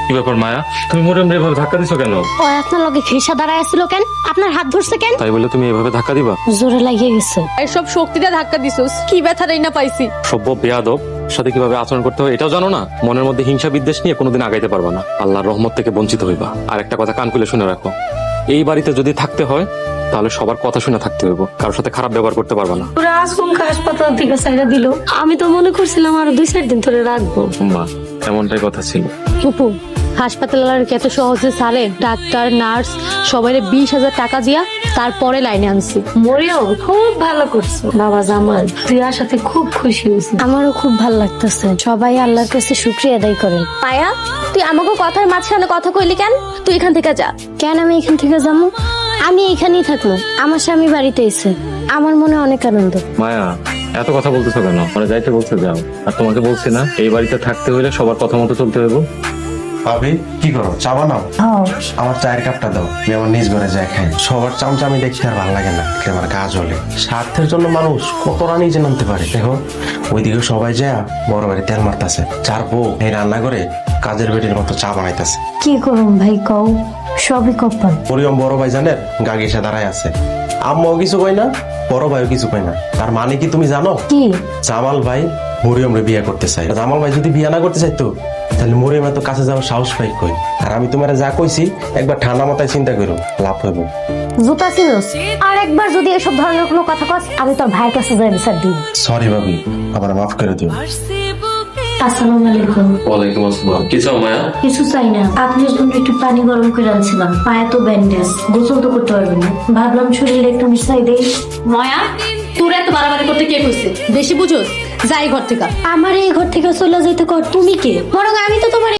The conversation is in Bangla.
কি ব্যাপার মায়া, তুমি মরিয়ম রে এভাবে ধাক্কা দিছো কেন? ও আপনার লগে ঘেষা দাঁড়ায় ছিল কেন? আপনার হাত ধরছে কেন? তাই বলে তুমি এভাবে ধাক্কা দিবা? জোরে লাগিয়ে গেছে। এসব শক্তিটা ধাক্কা দিছস, কি ব্যথাটাই না পাইছি। সভ্য বেয়াদব সাথে কিভাবে আচরণ করতে হয় এটাও জানো না? মনের মধ্যে হিংসা বিদ্বেষ নিয়ে কোনোদিন আগাইতে পারবা না, আল্লাহর রহমত থেকে বঞ্চিত হইবা। আর একটা কথা কান খুলে শুনে রাখো, এই বাড়িতে যদি থাকতে হয় তাহলে সবার কথা শুনে থাকতে হইব, কারোর সাথে খারাপ ব্যবহার করতে পারবা না। পুরো আজমকা হাসপাতাল থেকে সাইরা দিল। আমি তো মনে করছিলাম আরো 2-4 দিন ধরে রাখবো। মা, এমনটাই কথা ছিল। টুপু, হাসপাতালের এত সহজে সারে ডাক্তার নার্স সবাই 20,000 টাকা দিয়া তারপরে লাইনে আনছি। মরিয়ম খুব ভালো করছো বাবা জামাল, তুই আসাতে খুব খুশি হয়েছি। আমারও খুব ভালো লাগতেছে। সবাই আল্লাহর কাছে শুকরিয়া আদায় করেন। মায়া, তুই আমাকে কথার মাঝখানে কথা কইলি কেন? তুই এখান থেকে যা। কেন আমি এখান থেকে যাবো? আমি এখানেই থাকবো। আমার স্বামী বাড়িতে এসে আমার মনে অনেক আনন্দ। মায়া, এত কথা বলতেছো কেন? মানে যাইতে বলতে যাও। আর তোমাকে বলছি না, এই বাড়িতে থাকতে হইলে সবার কথা মতো চলতে হইব। ভাবি কি করো, চা বানাও? আমার চায়ের কাপটা দাও, আমি আমার নিজ ঘরে যাই খাই। সবার চামচামি দেখতে আর ভালো লাগে না, দেখলে আমার গা জ্বলে। স্বার্থের জন্য মানুষ কত রানি যে নামতে পারে। দেখো ওইদিকে সবাই যায় বড় বাড়ি তেল মারতেছে, চার বউ এই রান্না করে কাজের বেটির মতো চা বানাইতেছে। কি করুন ভাই কও, সবই কপাল। পরিয়ম বড় ভাই জানেন গা ঘেঁষে দাঁড়ায় আছে। আম্মাও কিছু কয় না, বড় ভাইও কিছু কয় না। তার মানে কি তুমি জানো? কি? জামাল ভাই মরিয়ম রে বিয়ে করতে চাই। জামাল ভাই যদি বিয়ে না করতে চাইতো তাহলে মরিয়ম এত কাছে যাওয়ার সাহস পাই কই? আর আমি তোমার যা কইছি একবার ঠান্ডা মাথায় চিন্তা করো, লাভ হইব। জুতা চিনোস? আর একবার যদি এসব ধরনের কোনো কথা কস, আমি তোর ভাইয়ের কাছে যাই বিচার দিই। সরি ভাবি, আমার মাফ করে দিও। আসসালামু আলাইকুম। ওয়ালাইকুম আসসালাম। কি চাও মায়া? কিছু চাই না, আপনার জন্য একটু পানি গরম করে আনছিলাম। পায়ে তো ব্যান্ডেজ, গোসল তো করতে পারবেন না। ভাবলাম শরীরে একটু মিশাই দেই। মায়া, তোর এত বাড়াবাড়ি করতে কে কইছে? বেশি বুঝোস, যাই ঘর থেকে। আমার এই ঘর থেকে চলে যেতে কর, তুমি কে? বরং আমি তো তোমার